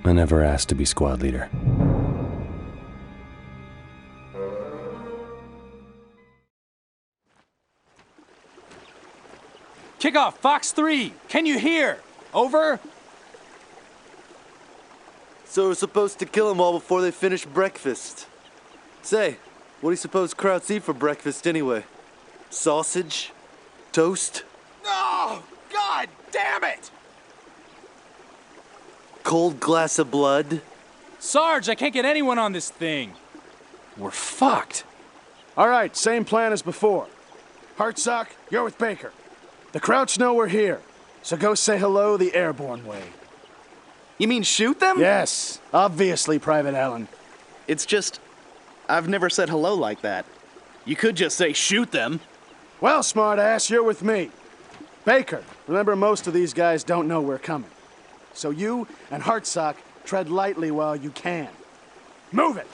I never asked to be squad leader. Kickoff, Fox 3. Can you hear? Over? So we're supposed to kill them all before they finish breakfast. Say, what do you suppose Krauts eat for breakfast anyway? Sausage? Toast? Oh, God damn it! Cold glass of blood? Sarge, I can't get anyone on this thing. We're fucked. All right, same plan as before. Hartsock, you're with Baker. The Krauts know we're here, so go say hello the airborne way. You mean shoot them? Yes, obviously, Private Allen. It's just, I've never said hello like that. You could just say shoot them. Well, smartass, you're with me. Baker, remember most of these guys don't know we're coming. So you and Hartsock tread lightly while you can. Move it!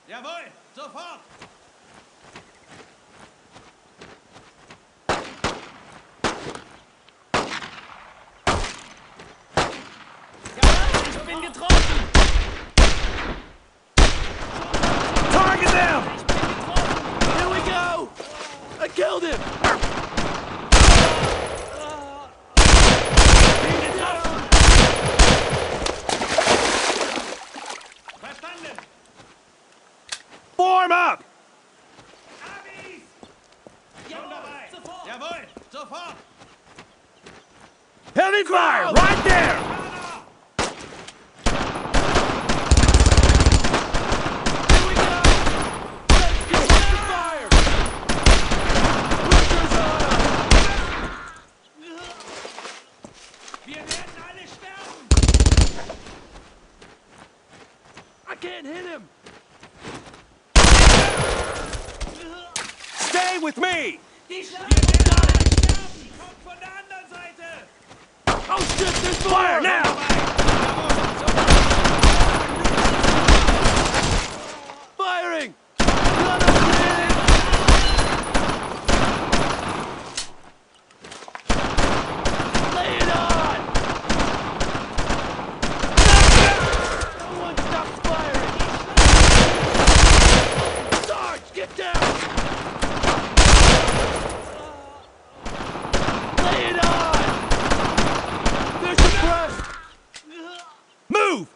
Jawohl, sofort! Ich bin getroffen! Target them! Here we go! I killed him! Verstanden! Form up! Avis! Schon dabei! Jawohl, sofort! Heavy fire, right there! Wir werden alle sterben! I can't hit him! Stay with me! Die werden alle sterben! Kommt von der anderen Seite! Oh shit, there's more! Fire now! Firing! Lay it on! No one stops firing! Sarge, get down! Lay it on! There's a press! Move!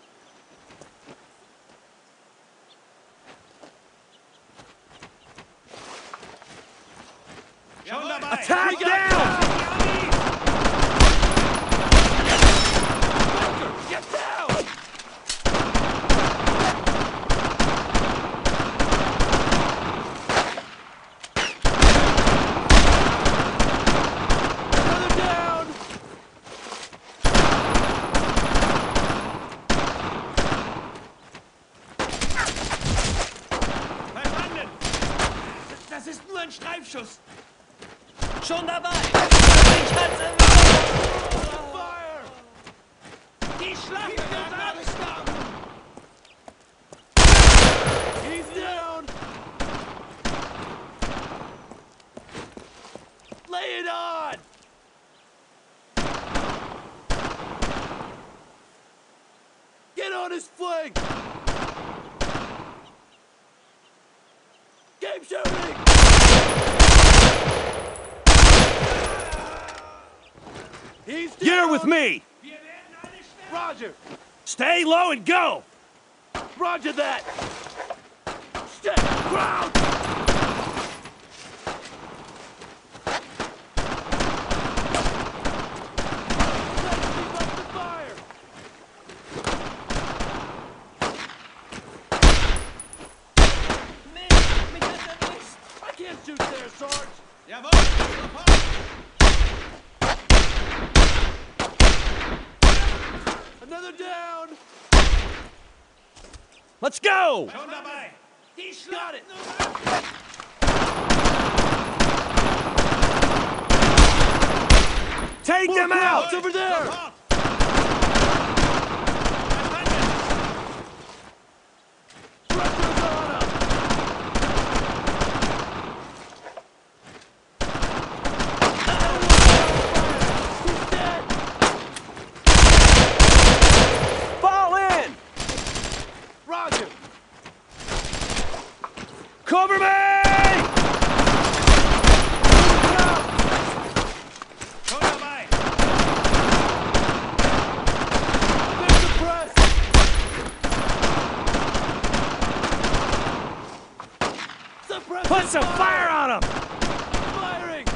Schon dabei! Attack down! Get down! Another down! Verstanden! Das ist nur ein Streifschuss! Schon dabei! Fire! Die Schlacht wird alle sterben! He's down! Lay it on! Get on his flank! Keep shooting! He's down! You're with me! Wir werden alle sterben! Roger! Stay low and go! Roger that! Stay ground! Let's keep up the fire! Mich hat erwischt! I can't shoot there, Sarge! Jawohl, sofort! Another down! Let's go! Schon dabei! Die Got Schlacht it! Take More them out! Krauts over there! Sofort! Verstanden! Pressure's on 'em! Cover me! Put some fire on him! Firing!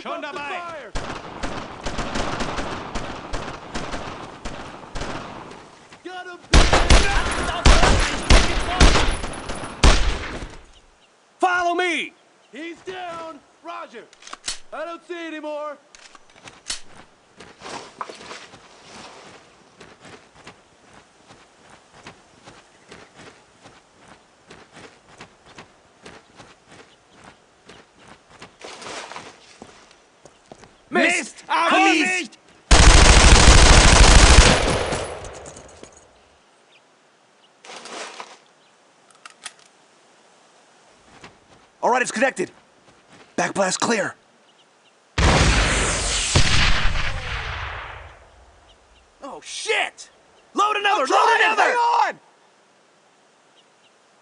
Schon dabei! Got him! Follow me! He's down! Roger! I don't see anymore! Mist! Mist! All right, it's connected. Backblast clear. Oh, shit! Load another! Load another! Hang on!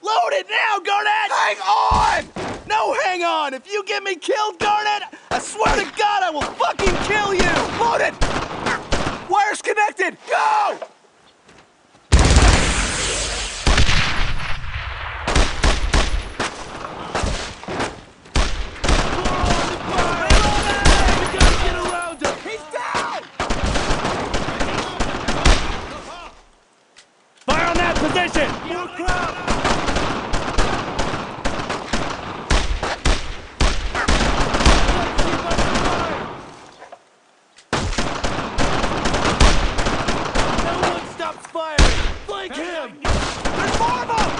Load it now, Garnet! Hang on! No, hang on! If you get me killed, Garnet, I swear to God I will fucking kill you! Load it! Wire's connected! Go! Position! More crowd! No one stops firing! Flank him! There's more of them!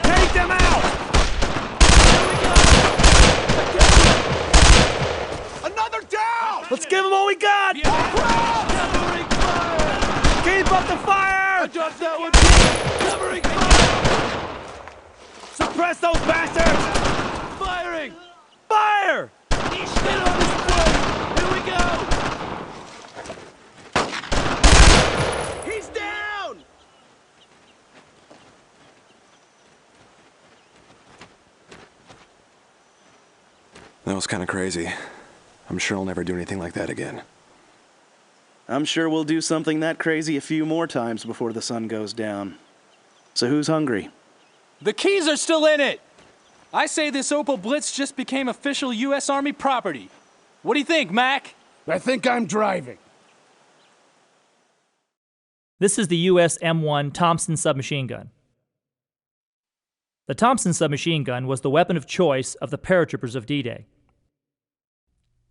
Take them out! Another down! Let's give them all we got! Covering fire! Keep up the fire! I dropped that one! Covering fire! Suppress those bastards! Firing! Fire! Get on his foot! Here we go! He's down! That was kind of crazy. I'm sure I'll never do anything like that again. I'm sure we'll do something that crazy a few more times before the sun goes down. So who's hungry? The keys are still in it! I say this Opel Blitz just became official U.S. Army property. What do you think, Mac? I think I'm driving. This is the U.S. M1 Thompson submachine gun. The Thompson submachine gun was the weapon of choice of the paratroopers of D-Day.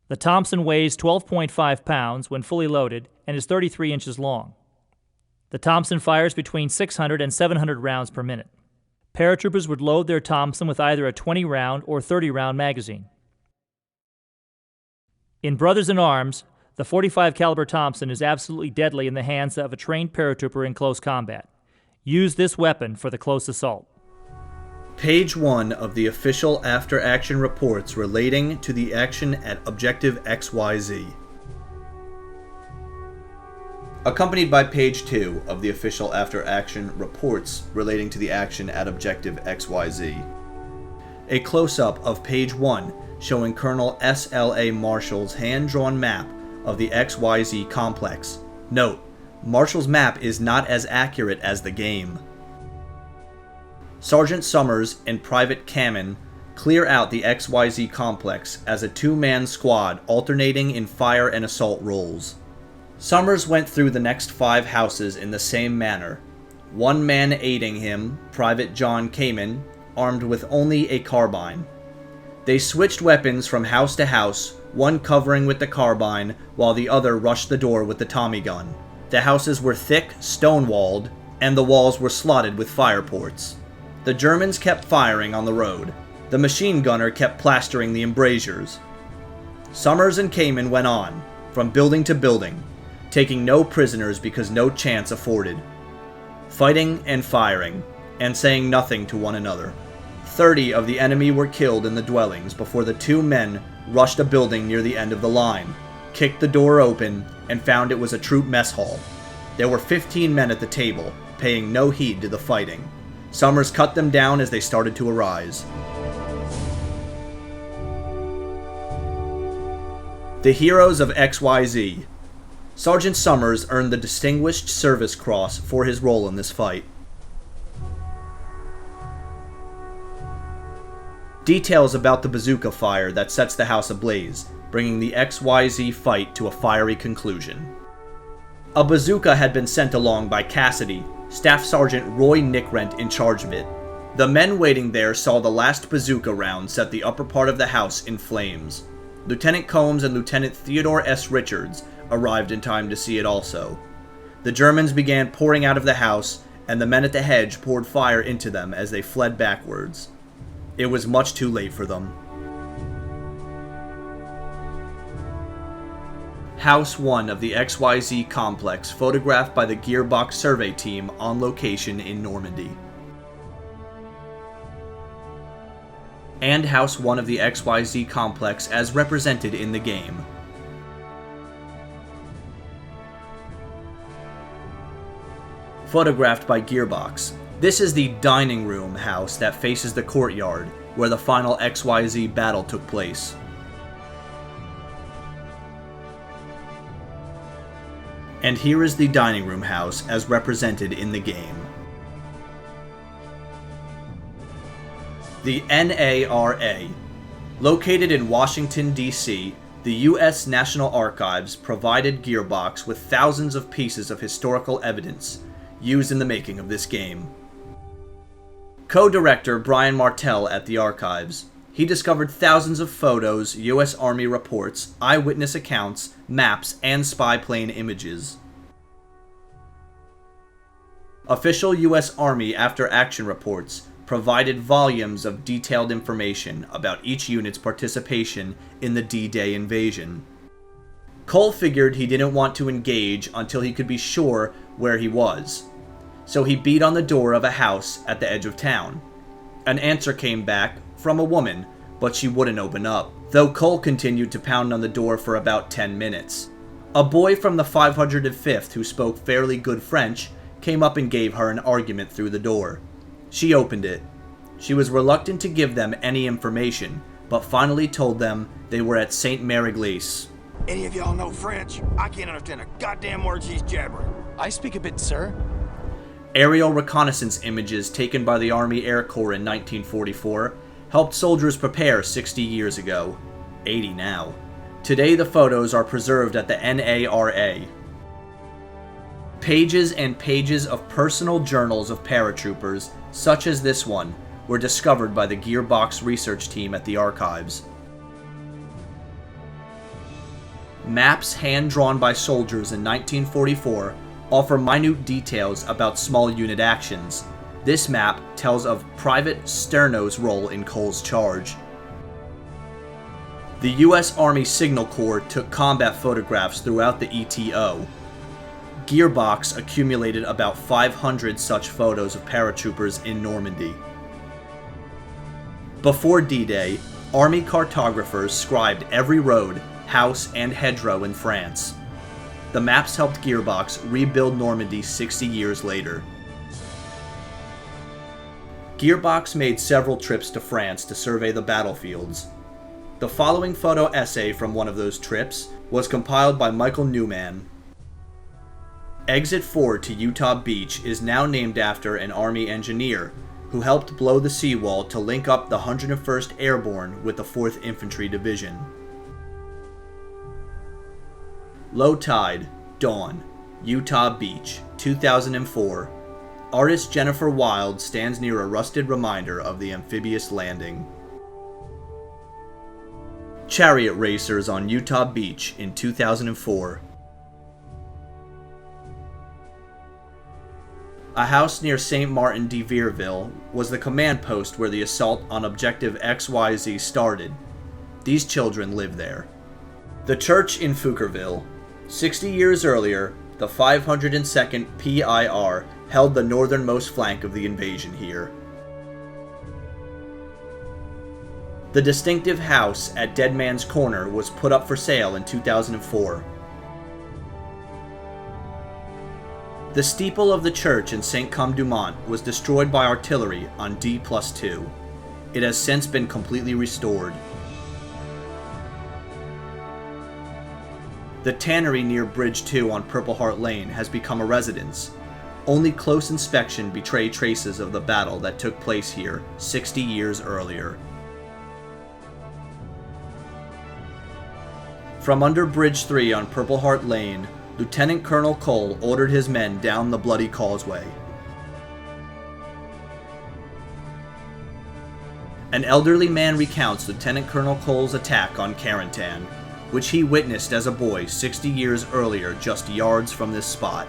The Thompson weighs 12.5 pounds when fully loaded and is 33 inches long. The Thompson fires between 600 and 700 rounds per minute. Paratroopers would load their Thompson with either a 20-round or 30-round magazine. In Brothers in Arms, the 45 caliber Thompson is absolutely deadly in the hands of a trained paratrooper in close combat. Use this weapon for the close assault. Page 1 of the official after-action reports relating to the action at Objective XYZ. Accompanied by page 2 of the official after-action reports relating to the action at Objective XYZ. A close-up of page 1 showing Colonel S.L.A. Marshall's hand-drawn map of the XYZ complex. Note, Marshall's map is not as accurate as the game. Sergeant Summers and Private Kamen clear out the XYZ complex as a two-man squad alternating in fire and assault roles. Summers went through the next 5 houses in the same manner, one man aiding him, Private John Kamen, armed with only a carbine. They switched weapons from house to house, one covering with the carbine while the other rushed the door with the Tommy gun. The houses were thick, stone-walled, and the walls were slotted with fire ports. The Germans kept firing on the road. The machine gunner kept plastering the embrasures. Summers and Kamen went on, from building to building, taking no prisoners because no chance afforded. Fighting and firing, and saying nothing to one another. 30 of the enemy were killed in the dwellings before the two men rushed a building near the end of the line, kicked the door open, and found it was a troop mess hall. There were 15 men at the table, paying no heed to the fighting. Summers cut them down as they started to arise. The heroes of XYZ. Sergeant Summers earned the Distinguished Service Cross for his role in this fight. Details about the bazooka fire that sets the house ablaze, bringing the XYZ fight to a fiery conclusion. A bazooka had been sent along by Cassidy, Staff Sergeant Roy Nickrent in charge of it. The men waiting there saw the last bazooka round set the upper part of the house in flames. Lieutenant Combs and Lieutenant Theodore S. Richards arrived in time to see it also. The Germans began pouring out of the house, and the men at the hedge poured fire into them as they fled backwards. It was much too late for them. House 1 of the XYZ complex, photographed by the Gearbox survey team on location in Normandy. And House 1 of the XYZ complex as represented in the game. Photographed by Gearbox. This is the dining room house that faces the courtyard, where the final XYZ battle took place. And here is the dining room house as represented in the game. The NARA. Located in Washington, D.C., the U.S. National Archives provided Gearbox with thousands of pieces of historical evidence used in the making of this game. Co-director Brian Martell at the Archives. He discovered thousands of photos, U.S. Army reports, eyewitness accounts, maps, and spy plane images. Official U.S. Army after-action reports provided volumes of detailed information about each unit's participation in the D-Day invasion. Cole figured he didn't want to engage until he could be sure where he was, so he beat on the door of a house at the edge of town. An answer came back from a woman, but she wouldn't open up, though Cole continued to pound on the door for about 10 minutes. A boy from the 505th who spoke fairly good French came up and gave her an argument through the door. She opened it. She was reluctant to give them any information, but finally told them they were at Saint-Martin-de-Varreville. Any of y'all know French? I can't understand a goddamn word she's jabbering. I speak a bit, sir. Aerial reconnaissance images taken by the Army Air Corps in 1944 helped soldiers prepare 60 years ago. 80 now. Today the photos are preserved at the NARA. Pages and pages of personal journals of paratroopers, such as this one, were discovered by the Gearbox research team at the Archives. Maps hand-drawn by soldiers in 1944 offer minute details about small unit actions. This map tells of Private Sterno's role in Cole's charge. The U.S. Army Signal Corps took combat photographs throughout the ETO. Gearbox accumulated about 500 such photos of paratroopers in Normandy. Before D-Day, Army cartographers scribed every road, house, and hedgerow in France. The maps helped Gearbox rebuild Normandy 60 years later. Gearbox made several trips to France to survey the battlefields. The following photo essay from one of those trips was compiled by Michael Newman. Exit 4 to Utah Beach is now named after an Army engineer who helped blow the seawall to link up the 101st Airborne with the 4th Infantry Division. Low Tide, Dawn, Utah Beach, 2004. Artist Jennifer Wild stands near a rusted reminder of the amphibious landing. Chariot racers on Utah Beach in 2004. A house near Saint-Martin-de-Varreville was the command post where the assault on Objective XYZ started. These children lived there. The church in Fouquerville. 60 years earlier, the 502nd PIR held the northernmost flank of the invasion here. The distinctive house at Dead Man's Corner was put up for sale in 2004. The steeple of the church in Saint-Come-du-Mont was destroyed by artillery on D+2. It has since been completely restored. The tannery near Bridge 2 on Purple Heart Lane has become a residence. Only close inspection betrays traces of the battle that took place here 60 years earlier. From under Bridge 3 on Purple Heart Lane, Lieutenant Colonel Cole ordered his men down the bloody causeway. An elderly man recounts Lieutenant Colonel Cole's attack on Carentan, which he witnessed as a boy 60 years earlier just yards from this spot.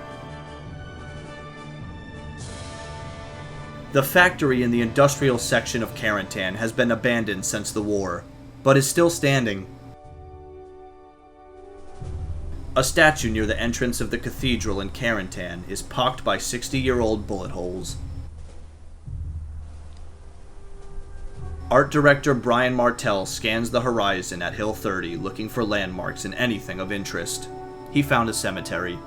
The factory in the industrial section of Carentan has been abandoned since the war, but is still standing. A statue near the entrance of the cathedral in Carentan is pocked by 60-year-old bullet holes. Art director Brian Martell scans the horizon at Hill 30 looking for landmarks in anything of interest. He found a cemetery.